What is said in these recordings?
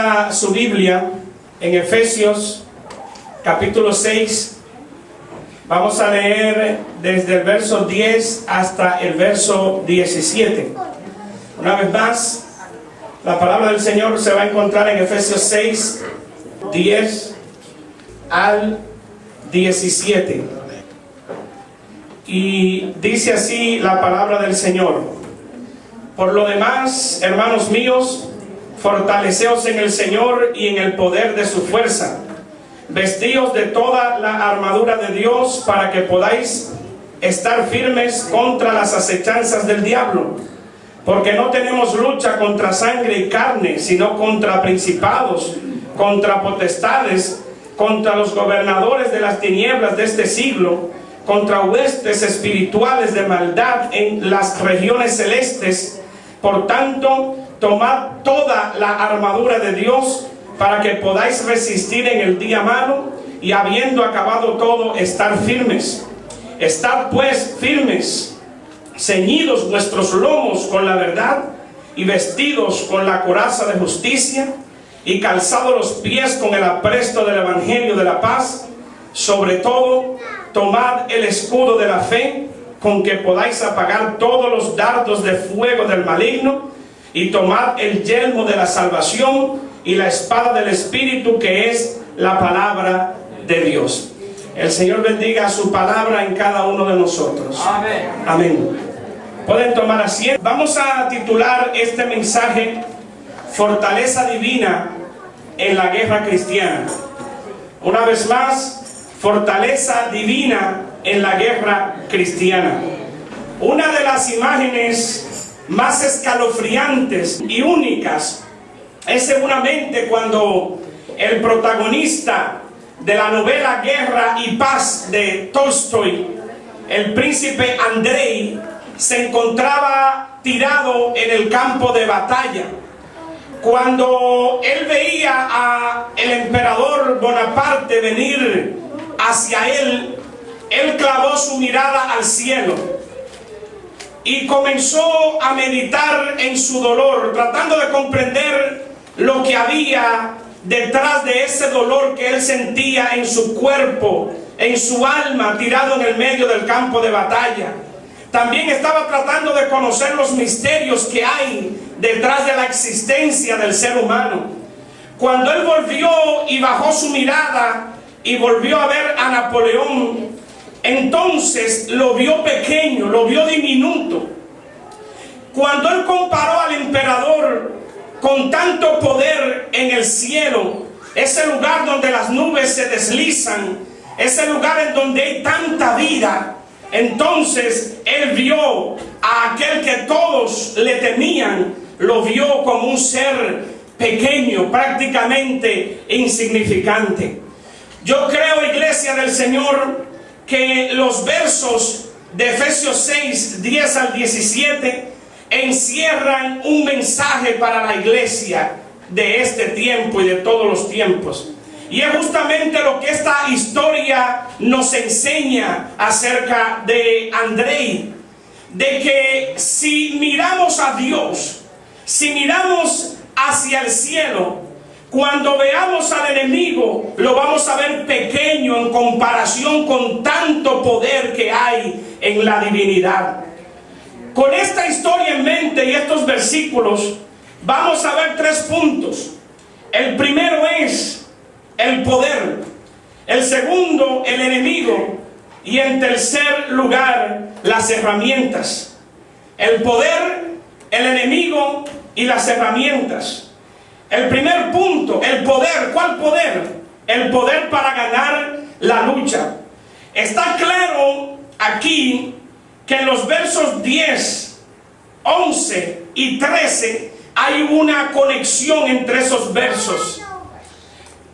Abra su Biblia en Efesios capítulo 6. Vamos a leer desde el verso 10 hasta el verso 17. Una vez más, la palabra del Señor se va a encontrar en Efesios 6, 10 al 17. Y dice así la palabra del Señor: por lo demás, hermanos míos, fortaleceos en el Señor y en el poder de su fuerza. Vestíos de toda la armadura de Dios para que podáis estar firmes contra las acechanzas del diablo. Porque no tenemos lucha contra sangre y carne, sino contra principados, contra potestades, contra los gobernadores de las tinieblas de este siglo, contra huestes espirituales de maldad en las regiones celestes. Por tanto, tomad toda la armadura de Dios para que podáis resistir en el día malo, y habiendo acabado todo, estar firmes. Estad pues firmes, ceñidos vuestros lomos con la verdad, y vestidos con la coraza de justicia, y calzados los pies con el apresto del evangelio de la paz. Sobre todo, tomad el escudo de la fe, con que podáis apagar todos los dardos de fuego del maligno, y tomad el yelmo de la salvación y la espada del Espíritu, que es la palabra de Dios. El Señor bendiga su palabra en cada uno de nosotros. Amén. Amén. Pueden tomar asiento. Vamos a titular este mensaje: Fortaleza divina en la guerra cristiana. Una vez más, fortaleza divina en la guerra cristiana. Una de las imágenes más escalofriantes y únicas es seguramente cuando el protagonista de la novela Guerra y Paz de Tolstoy, el príncipe Andrei, se encontraba tirado en el campo de batalla. Cuando él veía al emperador Bonaparte venir hacia él, él clavó su mirada al cielo y comenzó a meditar en su dolor, tratando de comprender lo que había detrás de ese dolor que él sentía en su cuerpo, en su alma, tirado en el medio del campo de batalla. También estaba tratando de conocer los misterios que hay detrás de la existencia del ser humano. Cuando él volvió y bajó su mirada y volvió a ver a Napoleón, entonces lo vio pequeño, lo vio diminuto. Cuando él comparó al emperador con tanto poder en el cielo, ese lugar donde las nubes se deslizan, ese lugar en donde hay tanta vida, entonces él vio a aquel que todos le temían, lo vio como un ser pequeño, prácticamente insignificante. Yo creo, iglesia del Señor, que los versos de Efesios 6, 10 al 17 encierran un mensaje para la iglesia de este tiempo y de todos los tiempos. Y es justamente lo que esta historia nos enseña acerca de Andrei, de que si miramos a Dios, si miramos hacia el cielo, cuando veamos al enemigo, lo vamos a ver pequeño en comparación con tanto poder que hay en la divinidad. Con esta historia en mente y estos versículos, vamos a ver 3 puntos. El primero es el poder, el segundo el enemigo, y en tercer lugar las herramientas. El poder, el enemigo y las herramientas. El primer punto, el poder. ¿Cuál poder? El poder para ganar la lucha. Está claro aquí que en los versos 10, 11 y 13 hay una conexión entre esos versos.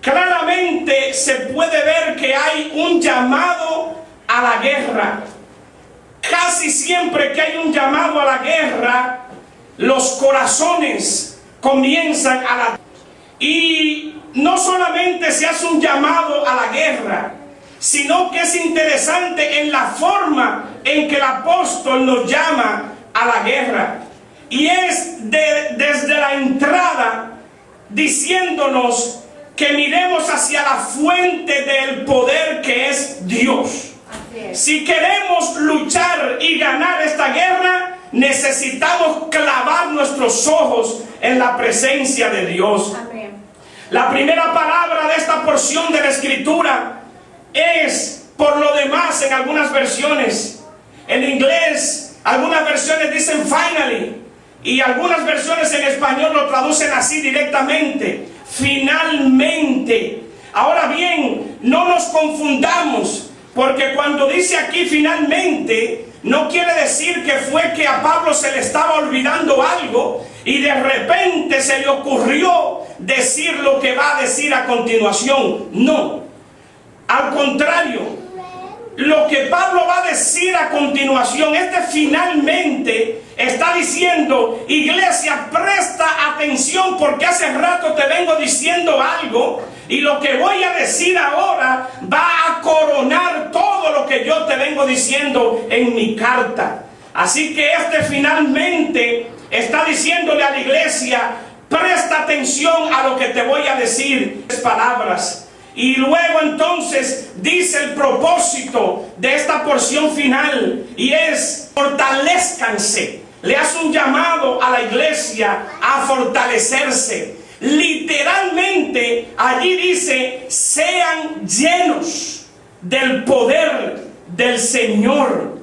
Claramente se puede ver que hay un llamado a la guerra. Casi siempre que hay un llamado a la guerra, los corazones comienzan a latir. Y no solamente se hace un llamado a la guerra, sino que es interesante en la forma en que el apóstol nos llama a la guerra. Y es desde la entrada diciéndonos que miremos hacia la fuente del poder que es Dios. Si queremos luchar y ganar esta guerra, necesitamos clavar nuestros ojos en la presencia de Dios. La primera palabra de esta porción de la Escritura es por lo demás en algunas versiones. En inglés, algunas versiones dicen finally, y algunas versiones en español lo traducen así directamente: finalmente. Ahora bien, no nos confundamos, porque cuando dice aquí finalmente, no quiere decir que fue que a Pablo se le estaba olvidando algo y de repente se le ocurrió decir lo que va a decir a continuación. No, al contrario, lo que Pablo va a decir a continuación, finalmente, está diciendo: iglesia, presta atención, porque hace rato te vengo diciendo algo, y lo que voy a decir ahora va a coronar todo lo que yo te vengo diciendo en mi carta. Así que finalmente está diciéndole a la iglesia: presta atención a lo que te voy a decir, palabras. Y luego entonces dice el propósito de esta porción final, y es: fortalezcanse. Le hace un llamado a la iglesia a fortalecerse. Literalmente allí dice: sean llenos del poder del Señor.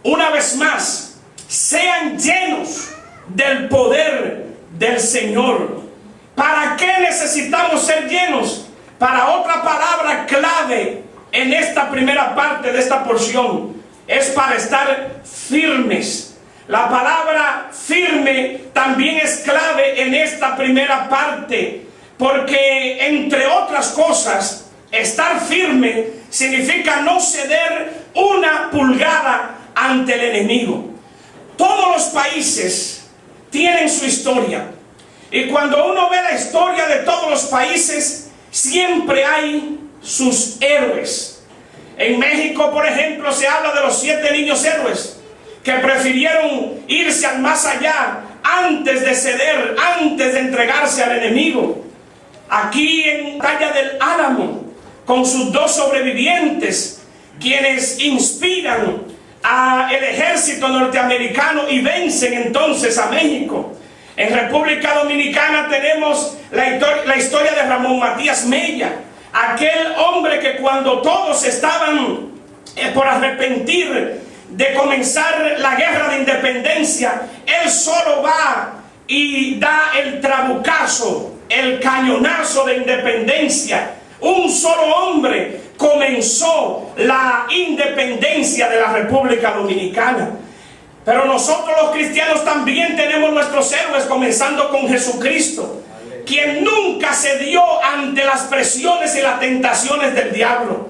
Una vez más, sean llenos del poder del Señor. ¿Para qué necesitamos ser llenos? Para otra palabra clave en esta primera parte de esta porción, es para estar firmes. La palabra firme también es clave en esta primera parte, porque entre otras cosas, estar firme significa no ceder una pulgada ante el enemigo. Todos los países tienen su historia, y cuando uno ve la historia de todos los países, siempre hay sus héroes. En México, por ejemplo, se habla de los 7 niños héroes que prefirieron irse al más allá antes de ceder, antes de entregarse al enemigo. Aquí en la batalla del Álamo, con sus 2 sobrevivientes, quienes inspiran al ejército norteamericano y vencen entonces a México. En República Dominicana tenemos la historia de Ramón Matías Mella, aquel hombre que cuando todos estaban por arrepentir de comenzar la guerra de independencia, él solo va y da el trabucazo, el cañonazo de independencia. Un solo hombre comenzó la independencia de la República Dominicana. Pero nosotros los cristianos también tenemos nuestros héroes, comenzando con Jesucristo, quien nunca cedió ante las presiones y las tentaciones del diablo.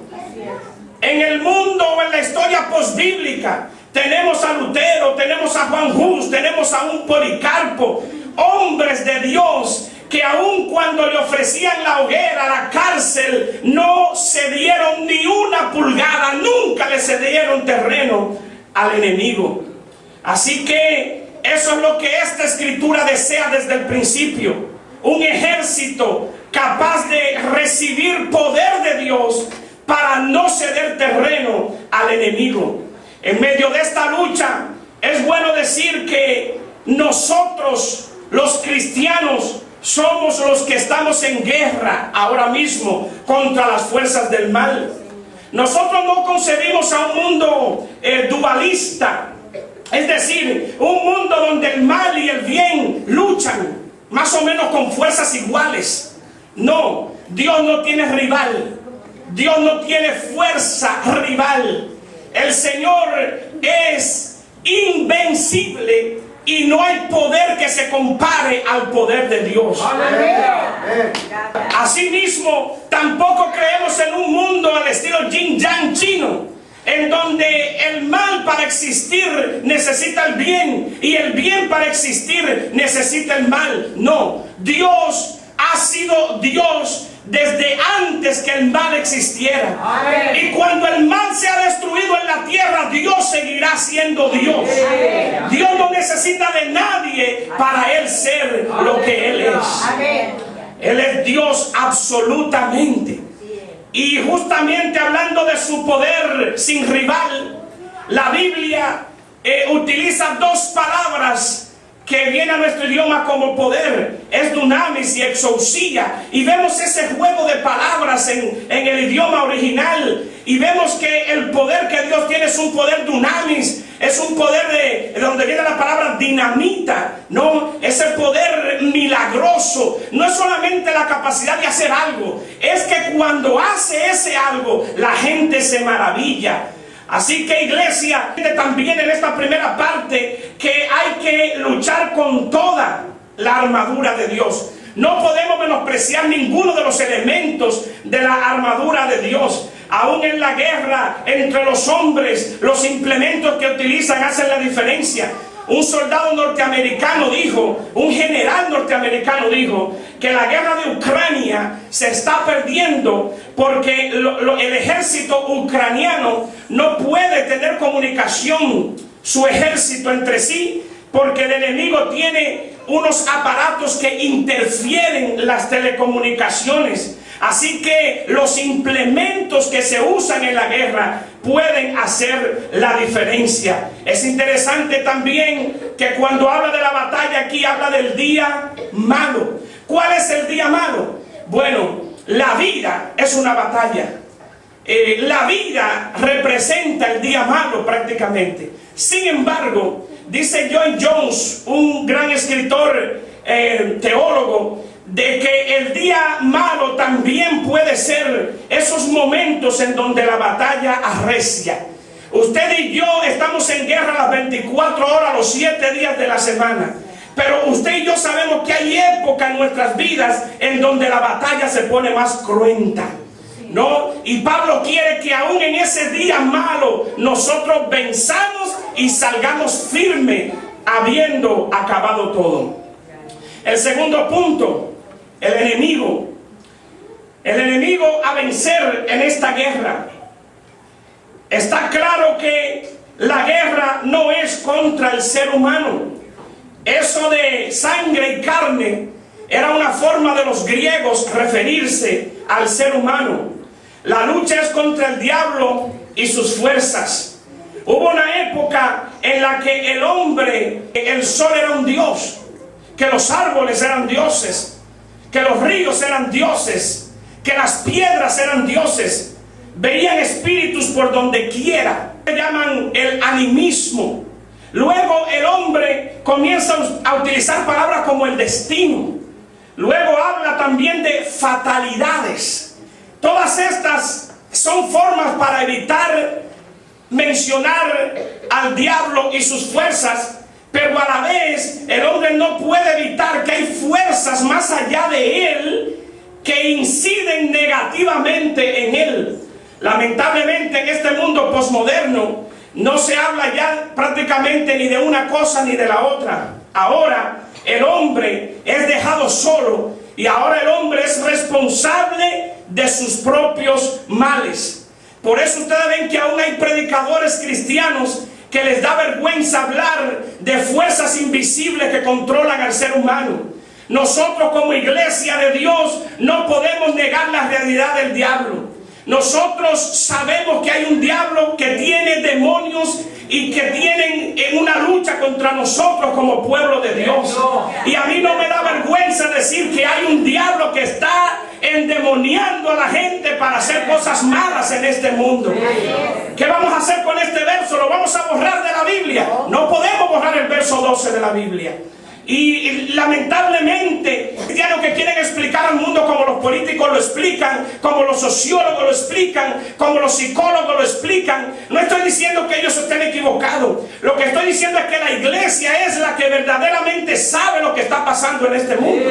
En el mundo o en la historia posbíblica tenemos a Lutero, tenemos a Juan Hus, tenemos a un Policarpo, hombres de Dios que aun cuando le ofrecían la hoguera, la cárcel, no cedieron ni una pulgada, nunca le cedieron terreno al enemigo. Así que eso es lo que esta escritura desea desde el principio: un ejército capaz de recibir poder de Dios para no ceder terreno al enemigo. En medio de esta lucha, es bueno decir que nosotros, los cristianos, somos los que estamos en guerra ahora mismo contra las fuerzas del mal. Nosotros no concebimos a un mundo dualista, es decir, un mundo donde el mal y el bien luchan más o menos con fuerzas iguales. No, Dios no tiene rival, Dios no tiene fuerza rival. El Señor es invencible y no hay poder que se compare al poder de Dios. Asimismo, tampoco creemos en un mundo al estilo yin-yang chino, en donde el mal para existir necesita el bien y el bien para existir necesita el mal. No, Dios ha sido Dios desde antes que el mal existiera. Amén. Y cuando el mal se ha destruido en la tierra, Dios seguirá siendo Dios. Amén. Dios no necesita de nadie para Él ser lo que Él es. Amén. Él es Dios absolutamente. Y justamente hablando de su poder sin rival, la Biblia utiliza dos palabras que viene a nuestro idioma como poder. Es dunamis y exousia. Y vemos ese juego de palabras en el idioma original. Y vemos que el poder que Dios tiene es un poder dunamis. Es un poder de donde viene la palabra dinamita. No, es el poder milagroso. No es solamente la capacidad de hacer algo. Es que cuando hace ese algo, la gente se maravilla. Así que, iglesia, también en esta primera parte que hay que luchar con toda la armadura de Dios. No podemos menospreciar ninguno de los elementos de la armadura de Dios. Aún en la guerra entre los hombres, los implementos que utilizan hacen la diferencia. Un soldado norteamericano dijo, un general norteamericano dijo, que la guerra de Ucrania se está perdiendo porque el ejército ucraniano no puede tener comunicación, su ejército entre sí, porque el enemigo tiene unos aparatos que interfieren las telecomunicaciones. Así que los implementos que se usan en la guerra pueden hacer la diferencia. Es interesante también que cuando habla de la batalla aquí habla del día malo. ¿Cuál es el día malo? Bueno, la vida es una batalla. La vida representa el día malo prácticamente. Sin embargo, dice John Jones, un gran escritor, teólogo, de que el día malo también puede ser esos momentos en donde la batalla arrecia. Usted y yo estamos en guerra las 24 horas, los 7 días de la semana. Pero usted y yo sabemos que hay épocas en nuestras vidas en donde la batalla se pone más cruenta, ¿no? Y Pablo quiere que aún en ese día malo nosotros venzamos y salgamos firmes habiendo acabado todo. El segundo punto, el enemigo a vencer en esta guerra. Está claro que la guerra no es contra el ser humano. Eso de sangre y carne era una forma de los griegos referirse al ser humano. La lucha es contra el diablo y sus fuerzas. Hubo una época en la que el hombre, el sol era un dios, que los árboles eran dioses, que los ríos eran dioses, que las piedras eran dioses. Veían espíritus por donde quiera. Se llaman el animismo. Luego el hombre comienza a utilizar palabras como el destino. Luego habla también de fatalidades. Todas estas son formas para evitar mencionar al diablo y sus fuerzas. Pero a la vez el hombre no puede evitar que hay fuerzas más allá de él que inciden negativamente en él. Lamentablemente en este mundo posmoderno no se habla ya prácticamente ni de una cosa ni de la otra. Ahora el hombre es dejado solo y ahora el hombre es responsable de sus propios males. Por eso ustedes ven que aún hay predicadores cristianos que les da vergüenza hablar de fuerzas invisibles que controlan al ser humano. Nosotros como iglesia de Dios no podemos negar la realidad del diablo. Nosotros sabemos que hay un diablo que tiene demonios y que tienen una lucha contra nosotros como pueblo de Dios. Y a mí no me da vergüenza decir que hay un diablo que está endemoniando a la gente para hacer cosas malas en este mundo. ¿Qué vamos a hacer con este verso? ¿Lo vamos a borrar de la Biblia? No podemos borrar el verso 12 de la Biblia. Y lamentablemente, cristianos que quieren explicar al mundo como los políticos lo explican, como los sociólogos lo explican, como los psicólogos lo explican. No estoy diciendo que ellos estén equivocados. Lo que estoy diciendo es que la iglesia es la que verdaderamente sabe lo que está pasando en este mundo.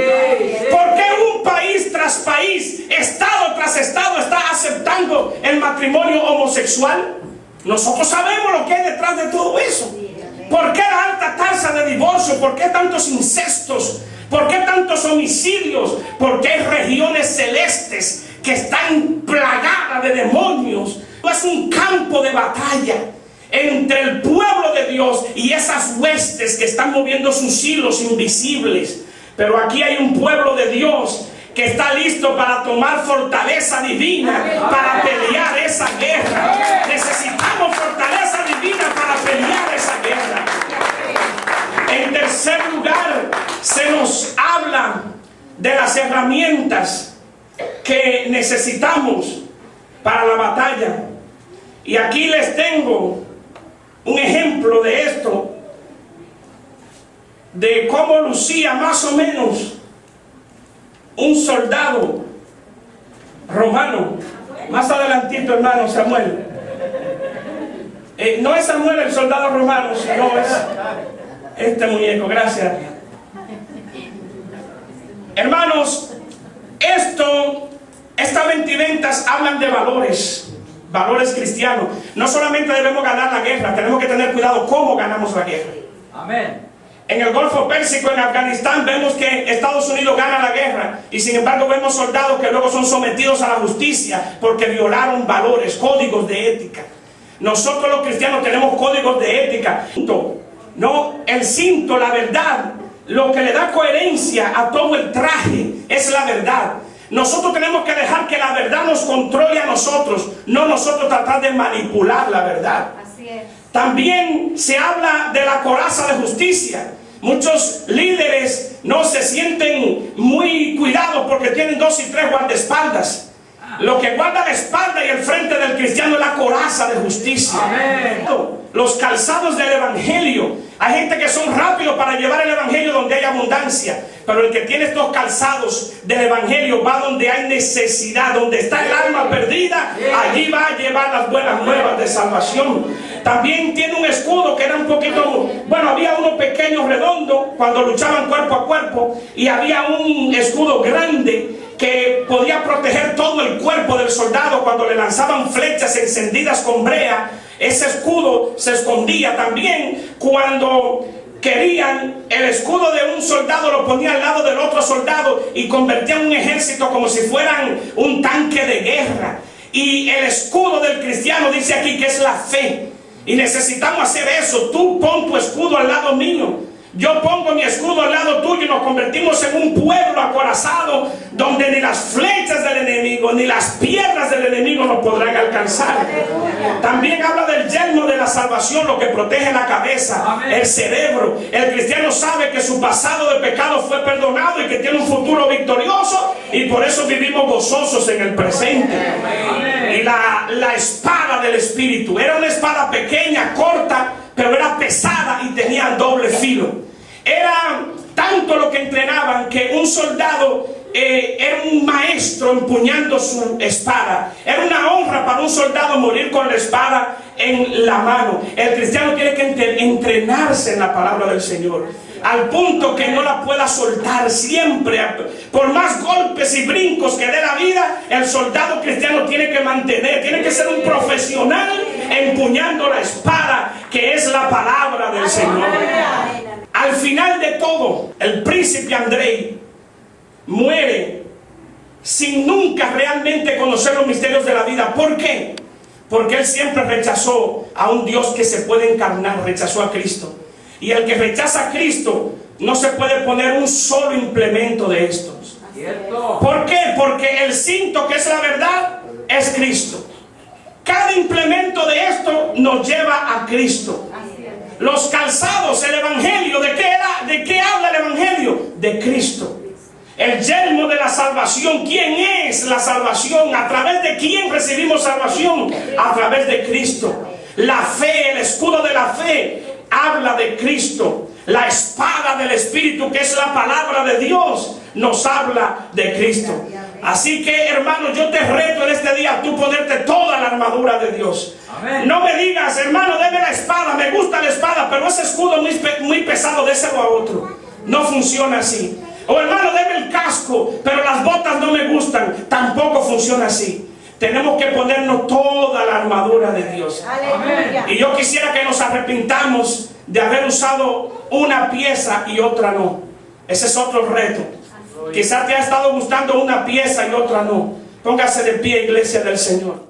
¿Por qué un país tras país, estado tras estado está aceptando el matrimonio homosexual? Nosotros sabemos lo que hay detrás de todo eso. ¿Por qué la alta tasa de divorcio? ¿Por qué tantos incestos? ¿Por qué tantos homicidios? Porque hay regiones celestes que están plagadas de demonios. Es un campo de batalla entre el pueblo de Dios y esas huestes que están moviendo sus hilos invisibles. Pero aquí hay un pueblo de Dios que está listo para tomar fortaleza divina para pelear esa guerra. Necesitamos fortaleza divina para pelear esa guerra. En tercer lugar, se nos habla de las herramientas que necesitamos para la batalla. Y aquí les tengo un ejemplo de esto, de cómo lucía más o menos un soldado romano. Más adelantito, hermano Samuel. No es Samuel el soldado romano, sino es este muñeco. Gracias. Hermanos, estas vestimentas hablan de valores cristianos. No solamente debemos ganar la guerra, tenemos que tener cuidado cómo ganamos la guerra. Amén. En el Golfo Pérsico, en Afganistán, vemos que Estados Unidos gana la guerra y sin embargo vemos soldados que luego son sometidos a la justicia porque violaron valores, códigos de ética. Nosotros los cristianos tenemos códigos de ética. No, el cinto, la verdad, lo que le da coherencia a todo el traje es la verdad. Nosotros tenemos que dejar que la verdad nos controle a nosotros, no nosotros tratar de manipular la verdad. Así es. También se habla de la coraza de justicia. Muchos líderes no se sienten muy cuidados porque tienen 2 y 3 guardaespaldas. Lo que guarda la espalda y el frente del cristiano es la coraza de justicia. Amén. Los calzados del evangelio. Hay gente que son rápidos para llevar el evangelio donde hay abundancia, pero el que tiene estos calzados del evangelio va donde hay necesidad, donde está el alma perdida, allí va a llevar las buenas nuevas de salvación. También tiene un escudo que era un poquito, bueno, había uno pequeño redondo cuando luchaban cuerpo a cuerpo, y había un escudo grande que podía proteger todo el cuerpo del soldado cuando le lanzaban flechas encendidas con brea. Ese escudo se escondía. También cuando querían, el escudo de un soldado lo ponía al lado del otro soldado y convertían un ejército como si fueran un tanque de guerra. Y el escudo del cristiano dice aquí que es la fe, y necesitamos hacer eso. Tú pon tu escudo al lado mío, yo pongo mi escudo al lado tuyo, y nos convertimos en un pueblo acorazado donde ni las flechas del enemigo ni las piedras del enemigo nos podrán alcanzar. También habla del yelmo de la salvación, lo que protege la cabeza, el cerebro. El cristiano sabe que su pasado de pecado fue perdonado y que tiene un futuro victorioso, y por eso vivimos gozosos en el presente. Y la espada del Espíritu era una espada pequeña, corta, pero era pesada y tenía doble filo. Era tanto lo que entrenaban que un soldado era un maestro empuñando su espada. Era una honra para un soldado morir con la espada en la mano. El cristiano tiene que entrenarse en la palabra del Señor, al punto que no la pueda soltar siempre. Por más golpes y brincos que dé la vida, el soldado cristiano tiene que mantener, tiene que ser un profesional empuñando la espada, que es la palabra del Señor. Al final de todo, el príncipe Andrei muere sin nunca realmente conocer los misterios de la vida. ¿Por qué? Porque él siempre rechazó a un Dios que se puede encarnar, rechazó a Cristo. Y el que rechaza a Cristo no se puede poner un solo implemento de estos. ¿Por qué? Porque el cinto, que es la verdad, es Cristo. Cada implemento de esto nos lleva a Cristo. Los calzados, el evangelio, ¿de qué habla el evangelio? De Cristo. El yelmo de la salvación. ¿Quién es la salvación? ¿A través de quién recibimos salvación? A través de Cristo. La fe, el escudo de la fe, habla de Cristo. La espada del Espíritu, que es la palabra de Dios, nos habla de Cristo. Así que, hermano, yo te reto en este día a tú ponerte toda la armadura de Dios. Amén. No me digas, hermano, deme la espada, me gusta la espada, pero ese escudo muy pesado, déselo a otro. No funciona así. O hermano, deme el casco, pero las botas no me gustan. Tampoco funciona así. Tenemos que ponernos toda la armadura de Dios. Aleluya. Y yo quisiera que nos arrepintamos de haber usado una pieza y otra no. Ese es otro reto. Quizás te ha estado gustando una pieza y otra no. Póngase de pie, iglesia del Señor.